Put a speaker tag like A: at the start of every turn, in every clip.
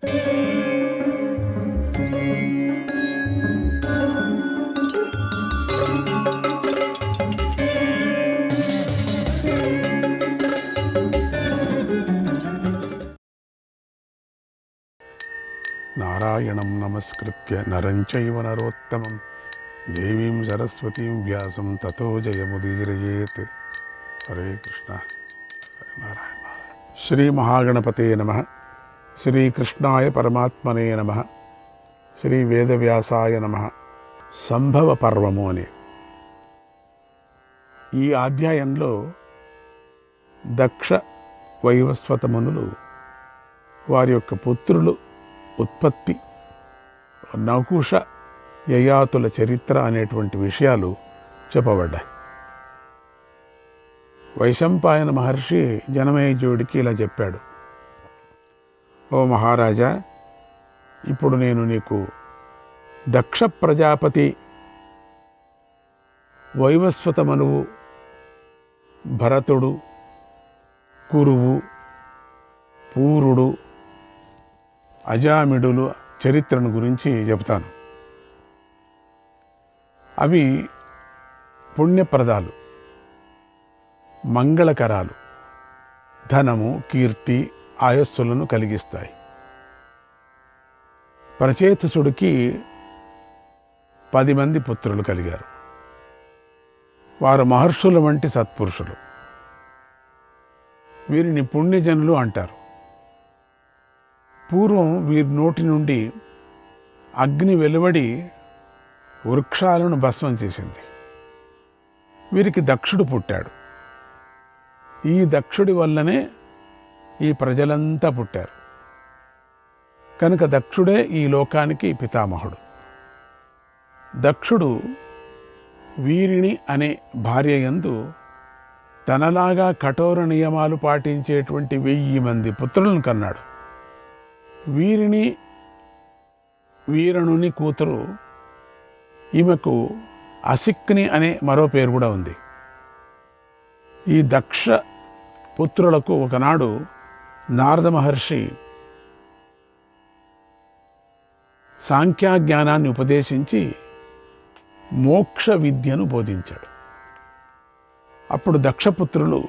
A: నారాయణం నమస్కృత్య నరం చైవ నరోత్తమం దేవీం సరస్వతీం వ్యాసం తతో జయముదీరయేత్. హరే కృష్ణ. నారాయణ. శ్రీ మహాగణపతే నమః. శ్రీకృష్ణాయ పరమాత్మనే నమః. శ్రీ వేదవ్యాసాయ నమః. సంభవ పర్వము అని ఈ అధ్యాయంలో దక్ష వైవస్వత మునులు వారి యొక్క పుత్రులు ఉత్పత్తి, నకుష యయాతుల చరిత్ర అనేటువంటి విషయాలు చెప్పబడ్డాయి. వైశంపాయన మహర్షి జనమేజయుడికి ఇలా చెప్పాడు: ఓ మహారాజా, ఇప్పుడు నేను నీకు దక్ష ప్రజాపతి, వైవస్వత మనువు, భరతుడు, కురువు, పూరుడు, అజామిడులు చరిత్రను గురించి చెబుతాను. అవి పుణ్యప్రదాలు, మంగళకరాలు, ధనము, కీర్తి, ఆయస్సులను కలిగిస్తాయి. ప్రచేతసుడికి 10 మంది పుత్రులు కలిగారు. వారు మహర్షుల వంటి సత్పురుషులు. వీరిని పుణ్యజనులు అంటారు. పూర్వం వీరి నోటి నుండి అగ్ని వెలువడి వృక్షాలను భస్మం చేసింది. వీరికి దక్షుడు పుట్టాడు. ఈ దక్షుడి వల్లనే ఈ ప్రజలంతా పుట్టారు. కనుక దక్షుడే ఈ లోకానికి పితామహుడు. దక్షుడు వీరిని అనే భార్య యందు తనలాగా కఠోర నియమాలు పాటించేటువంటి 1000 మంది పుత్రులను కన్నాడు. వీరణుని కూతురు, ఈమెకు అసిక్ని అనే మరో పేరు కూడా ఉంది. ఈ దక్ష పుత్రులకు ఒకనాడు నారద మహర్షి సాంఖ్యాజ్ఞానాన్ని ఉపదేశించి మోక్ష విద్యను బోధించాడు. అప్పుడు దక్షపుత్రులు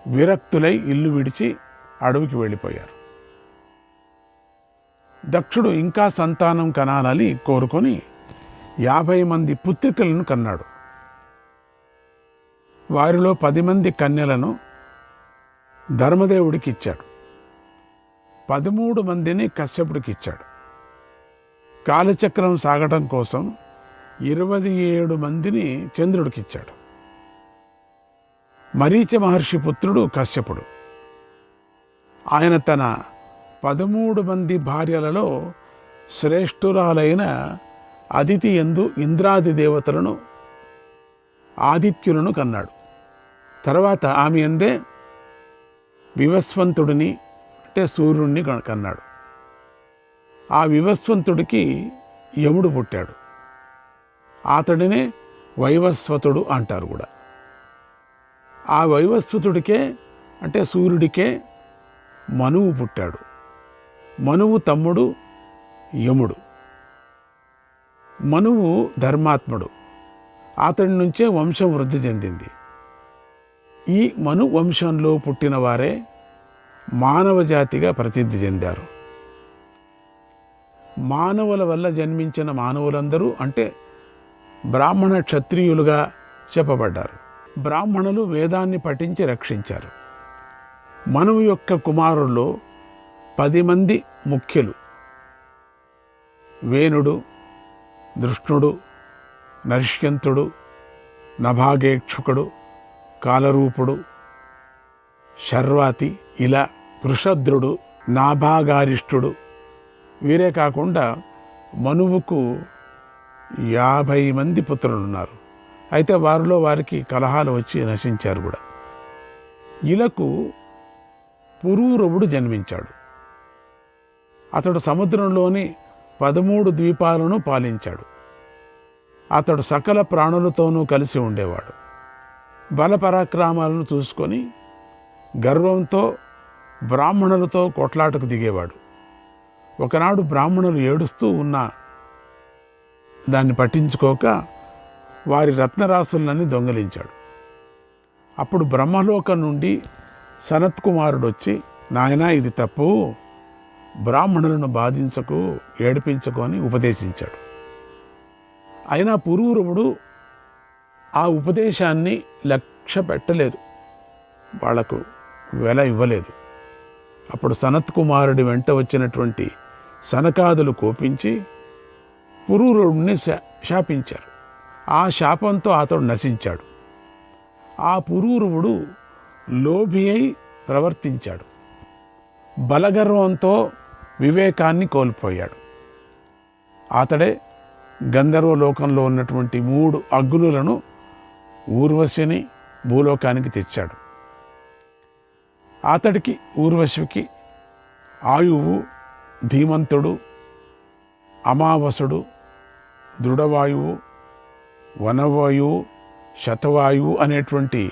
A: విరక్తులై ఇల్లు విడిచి అడవికి వెళ్ళిపోయారు. దక్షుడు ఇంకా సంతానం కనాలని కోరుకొని 50 మంది పుత్రికలను కన్నాడు. వారిలో 10 మంది కన్యలను ధర్మదేవుడికి ఇచ్చాడు. 13 మందిని కశ్యపుడికి ఇచ్చాడు. కాలచక్రం సాగటం కోసం 27 మందిని చంద్రుడికి ఇచ్చాడు. మరీచ మహర్షి పుత్రుడు కశ్యపుడు. ఆయన తన 13 మంది భార్యలలో శ్రేష్ఠురాలైన అదితి యందు ఇంద్రాది దేవతలను, ఆదిత్యులను కన్నాడు. తర్వాత ఆమె యందే వివస్వంతుడిని, అంటే సూర్యుడిని కన్నాడు. ఆ వివస్వంతుడికి యముడు పుట్టాడు. అతడినే వైవస్వతుడు అంటారు కూడా. ఆ వైవస్వతుడికే, అంటే సూర్యుడికే మనువు పుట్టాడు. మనువు తమ్ముడు యముడు. మనువు ధర్మాత్ముడు. అతడి నుంచే వంశం వృద్ధి చెందింది. ఈ మను వంశంలో పుట్టిన వారే మానవ జాతిగా ప్రసిద్ధి చెందారు. మానవుల వల్ల జన్మించిన మానవులందరూ అంటే బ్రాహ్మణ క్షత్రియులుగా చెప్పబడ్డారు. బ్రాహ్మణులు వేదాన్ని పఠించి రక్షించారు. మనువు యొక్క కుమారుల్లో 10 మంది ముఖ్యులు: వేణుడు, దృష్ణుడు, నరిష్యంతుడు, నభాగేక్షుకుడు, కాలరూపుడు, శర్వాతి, ఇలా వృషద్రుడు, నాభాగారిష్ఠుడు. వీరే కాకుండా మనువుకు 50 మంది పుత్రులు ఉన్నారు. అయితే వారిలో వారికి కలహాలు వచ్చి నశించారు కూడా. ఇలకు పురూరవుడు జన్మించాడు. అతడు సముద్రంలోని 13 ద్వీపాలను పాలించాడు. అతడు సకల ప్రాణులతోనూ కలిసి ఉండేవాడు. బలపరాక్రమాలను చూసుకొని గర్వంతో బ్రాహ్మణులతో కొట్లాటకు దిగేవాడు. ఒకనాడు బ్రాహ్మణులు ఏడుస్తూ ఉన్న దాన్ని పట్టించుకోక వారి రత్నరాసులన్నీ దొంగిలించాడు. అప్పుడు బ్రహ్మలోకం నుండి సనత్ కుమారుడు వచ్చి, నాయనా ఇది తప్పు, బ్రాహ్మణులను బాధించకు, ఏడిపించకు అని ఉపదేశించాడు. అయినా పురూరవుడు ఆ ఉపదేశాన్ని లక్ష్య పెట్టలేదు, వాళ్లకు వెల ఇవ్వలేదు. అప్పుడు సనత్ కుమారుడి వెంట వచ్చినటువంటి సనకాదులు కోపించి పురూరవుడిని శాపించారు. ఆ శాపంతో అతడు నశించాడు. ఆ పురూరవుడు లోభి అయి ప్రవర్తించాడు. బలగర్వంతో వివేకాన్ని కోల్పోయాడు. అతడే గంధర్వలోకంలో ఉన్నటువంటి 3 అగ్నులను ఊర్వశిని భూలోకానికి తెచ్చాడు. అతడికి ఊర్వశికి ఆయువు, ధీమంతుడు, అమావసుడు, దృఢవాయువు, వనవాయువు, శతవాయువు అనేటువంటి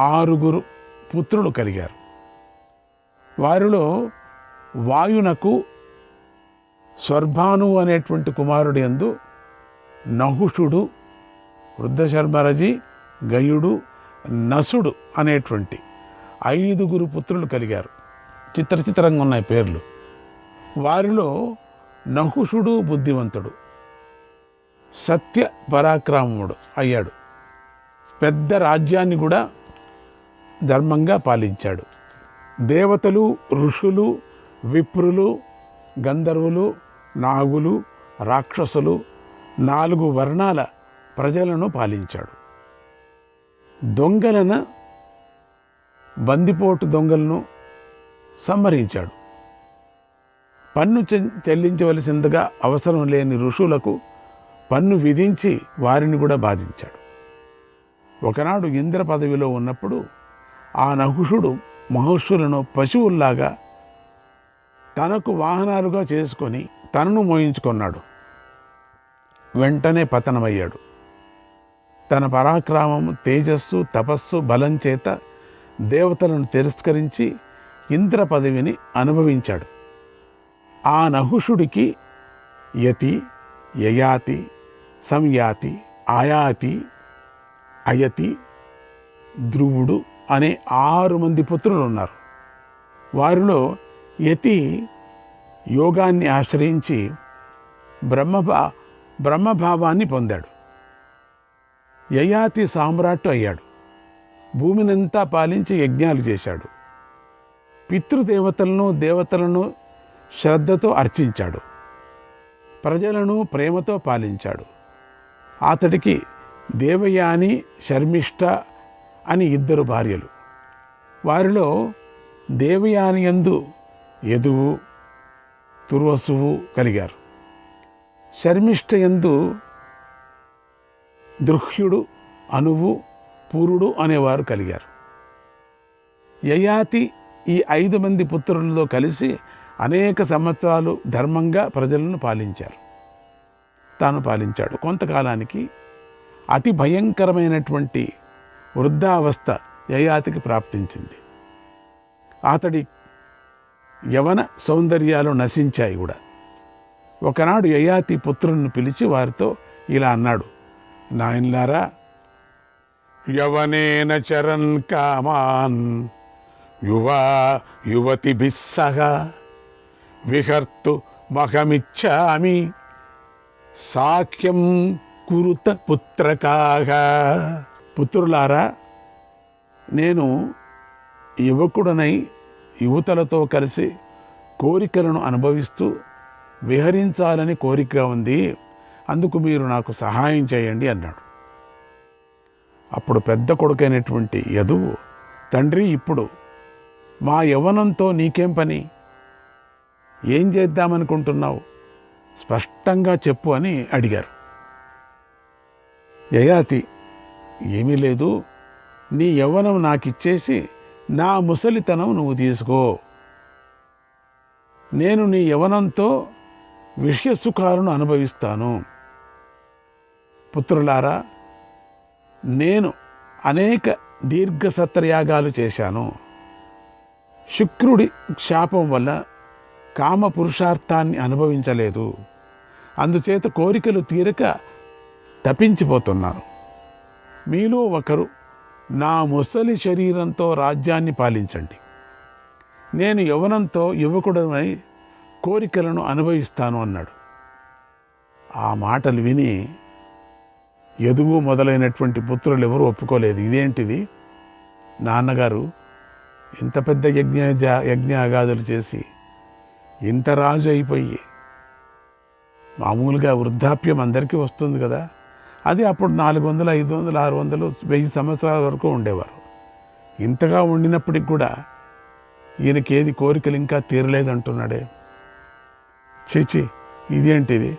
A: 6 పుత్రులు కలిగారు. వారిలో వాయునకు స్వర్భానువు అనేటువంటి కుమారుడు యందు నహుషుడు, వృద్ధశర్మరజి, గయుడు, నసుడు అనేటువంటి 5 పుత్రులు కలిగారు. చిత్రంగా ఉన్నాయి పేర్లు. వారిలో నహుషుడు బుద్ధివంతుడు, సత్య పరాక్రమముడు అయ్యాడు. పెద్ద రాజ్యాన్ని కూడా ధర్మంగా పాలించాడు. దేవతలు, ఋషులు, విప్రులు, గంధర్వులు, నాగులు, రాక్షసులు 4 వర్ణాల ప్రజలను పాలించాడు. దొంగలను, బందిపోటు దొంగలను సంహరించాడు. పన్ను చెల్లించవలసిందిగా అవసరం లేని ఋషులకు పన్ను విధించి వారిని కూడా బాధించాడు. ఒకనాడు ఇంద్ర పదవిలో ఉన్నప్పుడు ఆ నహుషుడు మహర్షులను పశువుల్లాగా తనకు వాహనాలుగా చేసుకొని తనను మోయించుకున్నాడు. వెంటనే పతనమయ్యాడు. తన పరాక్రమము, తేజస్సు, తపస్సు, బలం చేత దేవతలను తిరస్కరించి ఇంద్ర పదవిని అనుభవించాడు. ఆ నహుషుడికి యతి, యయాతి, సంయాతి, ఆయాతి, అయతి, ధ్రువుడు అనే 6 పుత్రులు ఉన్నారు. వారిలో యతి యోగాన్ని ఆశ్రయించి బ్రహ్మభావాన్ని పొందాడు. యయాతి సామ్రాట్టు అయ్యాడు. భూమినంతా పాలించి యజ్ఞాలు చేశాడు. పితృదేవతలను, దేవతలను శ్రద్ధతో అర్చించాడు. ప్రజలను ప్రేమతో పాలించాడు. అతడికి దేవయాని, శర్మిష్ఠ అని 2 భార్యలు. వారిలో దేవయాని యందు యదువు, తుర్వసువు కలిగారు. శర్మిష్ఠ యందు దృహ్యుడు, అనువు, పూరుడు అనేవారు కలిగారు. యయాతి ఈ 5 పుత్రులతో కలిసి అనేక సంవత్సరాలు ధర్మంగా ప్రజలను తాను పాలించాడు. కొంతకాలానికి అతి భయంకరమైనటువంటి వృద్ధావస్థ యయాతికి ప్రాప్తించింది. అతడి యవన సౌందర్యాలు నశించాయి కూడా. ఒకనాడు యయాతి పుత్రులను పిలిచి వారితో ఇలా అన్నాడు, నాయనలారా, యవనేన చరన్ కామాన్ యువతిభిః సహ విహర్తు మహమిచ్చామి సాఖ్యం కురుత పుత్రకాః. పుత్రులారా, నేను యువకుడనై యువతలతో కలిసి కోరికలను అనుభవిస్తూ విహరించాలని కోరిక ఉంది, అందుకు మీరు నాకు సహాయం చేయండి అన్నాడు. అప్పుడు పెద్ద కొడుకైనటువంటి యదువు, తండ్రి, ఇప్పుడు మా యవ్వనంతో నీకేం పని? ఏం చేద్దామనుకుంటున్నావు? స్పష్టంగా చెప్పు అని అడిగారు. యయాతి, ఏమీ లేదు, నీ యవ్వనం నాకిచ్చేసి నా ముసలితనం నువ్వు తీసుకో. నేను నీ యవ్వనంతో విషయసుఖాలను అనుభవిస్తాను. పుత్రులారా, నేను అనేక దీర్ఘసత్రయాగాలు చేశాను. శుక్రుడి శాపం వల్ల కామ పురుషార్థాన్ని అనుభవించలేదు. అందుచేత కోరికలు తీరక తపించిపోతున్నాను. మీలో ఒకరు నా ముసలి శరీరంతో రాజ్యాన్ని పాలించండి. నేను యవ్వనంతో యువకుడనై కోరికలను అనుభవిస్తాను అన్నాడు. ఆ మాటలు విని యదువు మొదలైనటువంటి పుత్రులు ఎవరు ఒప్పుకోలేదు. ఇదేంటిది, నాన్నగారు ఇంత పెద్ద యజ్ఞాగాదులు చేసి ఇంత రాజు అయిపోయి, మామూలుగా వృద్ధాప్యం అందరికీ వస్తుంది కదా, అది అప్పుడు 400, 500, 600, 1000 సంవత్సరాల వరకు ఉండేవారు. ఇంతగా ఉండినప్పటికి కూడా ఈయనకేది కోరికలు ఇంకా తీరలేదంటున్నాడే. చీచి, ఇదేంటిది?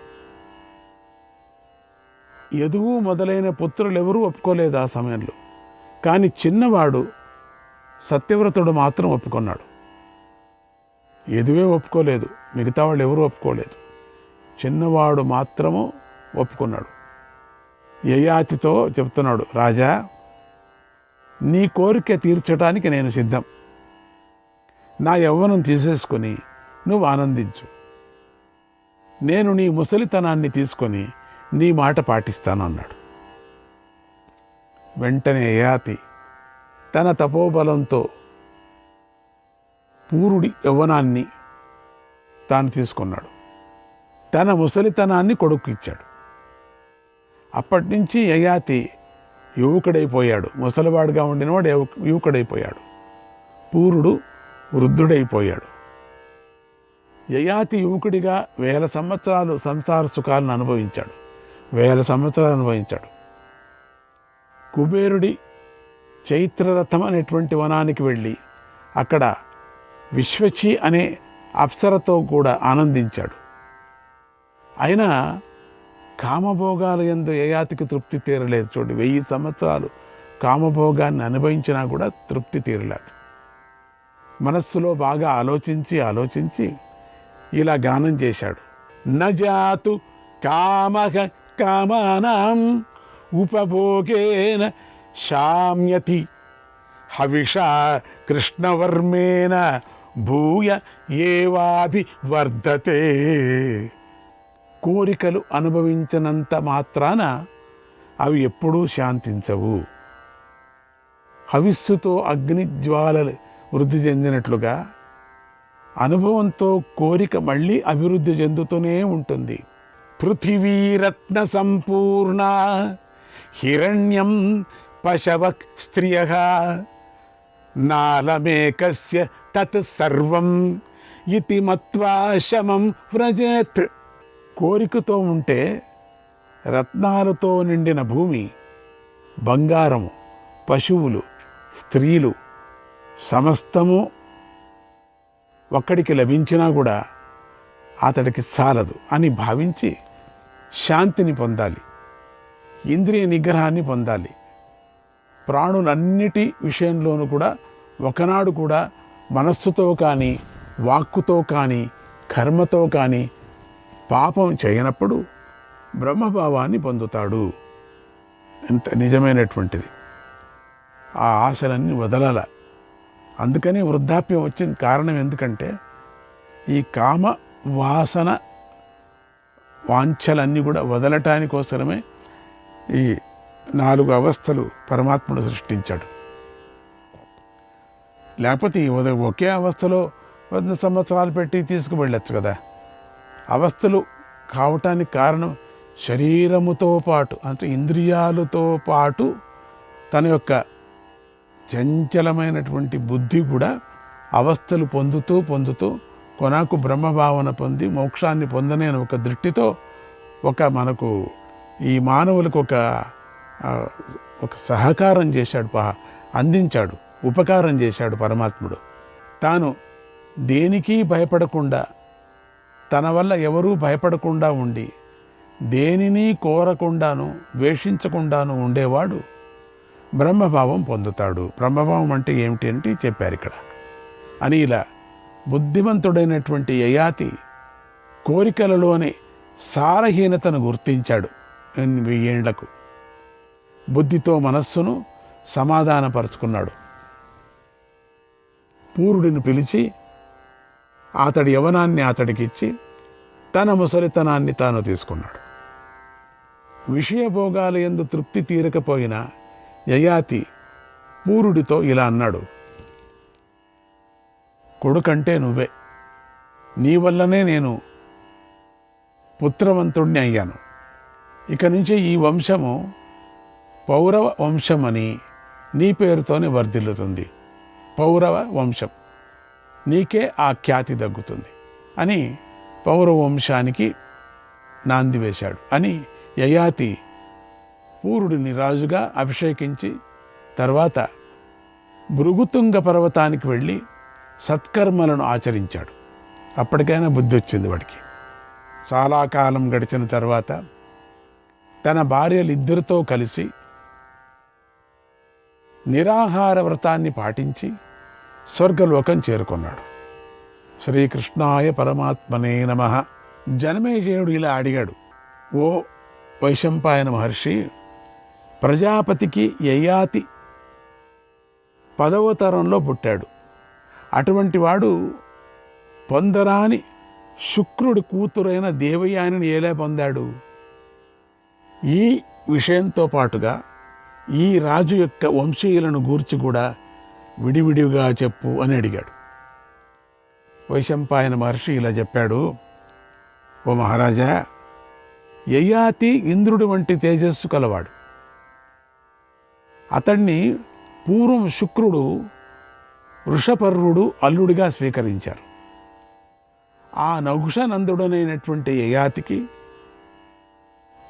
A: యదువు మొదలైన పుత్రులు ఎవరూ ఒప్పుకోలేదు ఆ సమయంలో. కానీ చిన్నవాడు సత్యవ్రతుడు మాత్రం ఒప్పుకున్నాడు. యదువే ఒప్పుకోలేదు, మిగతా వాళ్ళు ఎవరూ ఒప్పుకోలేదు. చిన్నవాడు మాత్రము ఒప్పుకున్నాడు. యయాతితో చెప్తున్నాడు, రాజా, నీ కోరిక తీర్చడానికి నేను సిద్ధం. నా యవ్వనం తీసేసుకొని నువ్వు ఆనందించు. నేను నీ ముసలితనాన్ని తీసుకొని నీ మాట పాటిస్తాను అన్నాడు. వెంటనే యయాతి తన తపోబలంతో పూరుడి యవ్వనాన్ని తాను తీసుకున్నాడు. తన ముసలితనాన్ని కొడుకు ఇచ్చాడు. అప్పటి నుంచి యయాతి యువకుడైపోయాడు. ముసలివాడుగా ఉండినవాడు యువకుడైపోయాడు. పూరుడు వృద్ధుడైపోయాడు. యయాతి యువకుడిగా 1000 సంవత్సరాలు సంసార సుఖాలను అనుభవించాడు. 1000 సంవత్సరాలు అనుభవించాడు. కుబేరుడి చైత్రరథం అనేటువంటి వనానికి వెళ్ళి అక్కడ విశ్వచి అనే అప్సరతో కూడా ఆనందించాడు. అయినా కామభోగాల యందు యయాతికి తృప్తి తీరలేదు. చూడండి, 1000 సంవత్సరాలు కామభోగాన్ని అనుభవించినా కూడా తృప్తి తీరలేదు. మనస్సులో బాగా ఆలోచించి ఇలా గానం చేశాడు. నజాతు కామః కామానాం ఉపభోగేన శామ్యతి హవిషా కృష్ణవర్మేణ భూయ ఏవాభివర్ధతే. కోరికలు అనుభవించినంత మాత్రాన అవి ఎప్పుడూ శాంతించవు. హవిస్సుతో అగ్నిజ్వాలలు వృద్ధి చెందినట్లుగా అనుభవంతో కోరిక మళ్ళీ అభివృద్ధి చెందుతూనే ఉంటుంది. పృథివీరత్న సంపూర్ణ హిరణ్యం పశవ స్త్రియః నాలమేకస్య తత్ సర్వం ఇతి మత్వా శమం వ్రజేత్. కోరికతో ఉంటే రత్నాలతో నిండిన భూమి, బంగారము, పశువులు, స్త్రీలు సమస్తము ఒక్కడికి లభించినా కూడా అతడికి చాలదు అని భావించి శాంతిని పొందాలి, ఇంద్రియ నిగ్రహాన్ని పొందాలి. ప్రాణులన్నిటి విషయంలోనూ కూడా ఒకనాడు కూడా మనస్సుతో కానీ, వాక్కుతో కానీ, కర్మతో కానీ పాపం చేయనప్పుడు బ్రహ్మభావాన్ని పొందుతాడు. ఎంత నిజమైనటువంటిది. ఆ ఆశలన్నీ వదలాల. అందుకని వృద్ధాప్యం వచ్చింది. కారణం ఎందుకంటే ఈ కామ వాసన వాంఛలన్నీ కూడా వదలటానికోసమే ఈ 4 అవస్థలు పరమాత్ముడు సృష్టించాడు. లేకపోతే ఒకే అవస్థలో 100 సంవత్సరాలు పెట్టి తీసుకువెళ్ళచ్చు కదా. అవస్థలు కావటానికి కారణం శరీరముతో పాటు, అంటే ఇంద్రియాలతో పాటు తన యొక్క చంచలమైనటువంటి బుద్ధి కూడా అవస్థలు పొందుతూ కొనాకు బ్రహ్మభావన పొంది మోక్షాన్ని పొందనేని ఒక దృష్టితో మనకు ఈ మానవులకు ఒక సహకారం చేశాడు, అందించాడు, ఉపకారం చేశాడు పరమాత్ముడు. తాను దేనికి భయపడకుండా, తన వల్ల ఎవరూ భయపడకుండా ఉండి, దేనిని కోరకుండాను ద్వేషించకుండాను ఉండేవాడు బ్రహ్మభావం పొందుతాడు. బ్రహ్మభావం అంటే ఏమిటి అంటే చెప్పారు ఇక్కడ అని. ఇలా బుద్ధిమంతుడైనటువంటి యయాతి కోరికలలోని సారహీనతను గుర్తించాడు. 1000 ఏళ్లకు బుద్ధితో మనస్సును సమాధానపరుచుకున్నాడు. పూరుడిని పిలిచి అతడి యవనాన్ని అతడికిచ్చి తన ముసలితనాన్ని తాను తీసుకున్నాడు. విషయభోగాల యందు తృప్తి తీరకపోయిన యయాతి పూరుడితో ఇలా అన్నాడు: కొడుకంటే నువ్వే, నీ వల్లనే నేను పుత్రవంతుణ్ణి అయ్యాను. ఇక నుంచి ఈ వంశము పౌరవ వంశమని నీ పేరుతోనే వర్ధిల్లుతుంది. పౌరవ వంశం, నీకే ఆ ఖ్యాతి దగ్గుతుంది అని పౌరవ వంశానికి నాంది వేశాడు అని యయాతి పూరుడిని రాజుగా అభిషేకించి తర్వాత భృగుతుంగ పర్వతానికి వెళ్ళి సత్కర్మలను ఆచరించాడు. అప్పటికైనా బుద్ధి వచ్చింది వాడికి. చాలా కాలం గడిచిన తర్వాత తన భార్యలిద్దరితో కలిసి నిరాహార వ్రతాన్ని పాటించి స్వర్గలోకం చేరుకున్నాడు. శ్రీకృష్ణాయ పరమాత్మనే నమః. జనమేజయుడు ఇలా అడిగాడు: ఓ వైశంపాయన మహర్షి, ప్రజాపతికి యయాతి 10వ తరంలో పుట్టాడు. అటువంటి వాడు పొందరాని శుక్రుడి కూతురైన దేవయానిని ఎలా పొందాడు? ఈ విషయంతో పాటుగా ఈ రాజు యొక్క వంశీయులను గూర్చి కూడా విడివిడిగా చెప్పు అని అడిగాడు. వైశంపాయన మహర్షి ఇలా చెప్పాడు: ఓ మహారాజా, యయాతి ఇంద్రుడి వంటి తేజస్సు కలవాడు. అతన్ని పూర్వం శుక్రుడు వృషపర్వుడు అల్లుడిగా స్వీకరించారు. ఆ నఘుషనందుడనైనటువంటి యయాతికి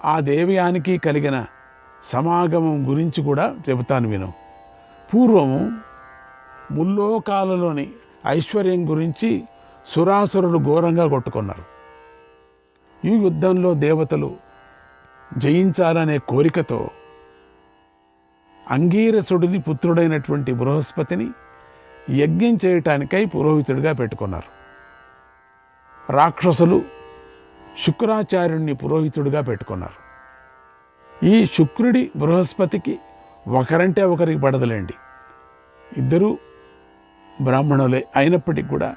A: ఆ దేవయానికి కలిగిన సమాగమం గురించి కూడా చెబుతాను విను. పూర్వము ముల్లోకాలలోని ఐశ్వర్యం గురించి సురాసురులు ఘోరంగా కొట్టుకున్నారు. ఈ యుద్ధంలో దేవతలు జయించాలనే కోరికతో అంగీరసుడిని పుత్రుడైనటువంటి బృహస్పతిని యజ్ఞం చేయటానికై పురోహితుడిగా పెట్టుకున్నారు. రాక్షసులు శుక్రాచార్యుణ్ణి పురోహితుడిగా పెట్టుకున్నారు. ఈ శుక్రుడి బృహస్పతికి ఒకరంటే ఒకరికి పడదులేండి, ఇద్దరూ బ్రాహ్మణులే అయినప్పటికీ కూడా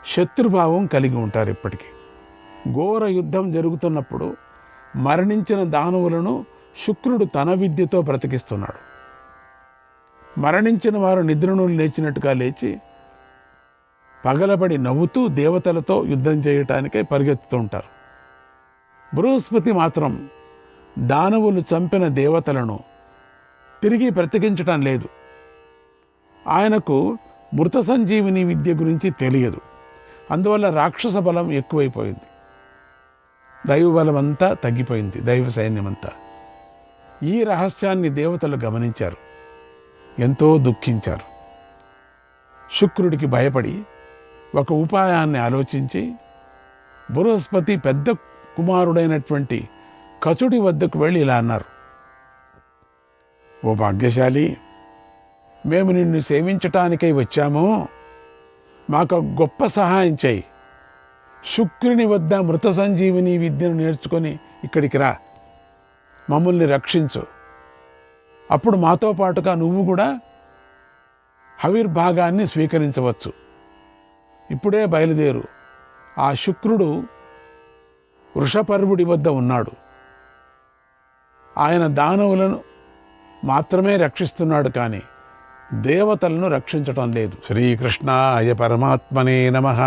A: శత్రుభావం కలిగి ఉంటారు. ఇప్పటికీ ఘోర యుద్ధం జరుగుతున్నప్పుడు మరణించిన దానవులను శుక్రుడు తన విద్యతో బ్రతికిస్తున్నాడు. మరణించిన వారు నిద్రను లేచినట్టుగా లేచి పగలబడి నవ్వుతూ దేవతలతో యుద్ధం చేయటానికై పరిగెత్తుతూ ఉంటారు. బృహస్పతి మాత్రం దానవులు చంపిన దేవతలను తిరిగి బ్రతికించటం లేదు. ఆయనకు మృత సంజీవిని విద్య గురించి తెలియదు. అందువల్ల రాక్షస బలం ఎక్కువైపోయింది, దైవ బలం అంతా తగ్గిపోయింది, దైవ సైన్యమంతా. ఈ రహస్యాన్ని దేవతలు గమనించారు, ఎంతో దుఃఖించారు. శుక్రుడికి భయపడి ఒక ఉపాయాన్ని ఆలోచించి బృహస్పతి పెద్ద కుమారుడైనటువంటి కచుడి వద్దకు వెళ్ళి ఇలా అన్నారు: ఓ భాగ్యశాలి, మేము నిన్ను సేవించటానికై వచ్చాము, మాకు గొప్ప సహాయం చేయి. శుక్రుని వద్ద మృత సంజీవిని విద్యను నేర్చుకొని ఇక్కడికి రా, మమ్మల్ని రక్షించు. అప్పుడు మాతో పాటుగా నువ్వు కూడా హవిర్భాగాన్ని స్వీకరించవచ్చు. ఇప్పుడే బయలుదేరు. ఆ శుక్రుడు వృషపర్వుడి వద్ద ఉన్నాడు. ఆయన దానవులను మాత్రమే రక్షిస్తున్నాడు, కానీ దేవతలను రక్షించటం లేదు. శ్రీకృష్ణాయ పరమాత్మనే నమః.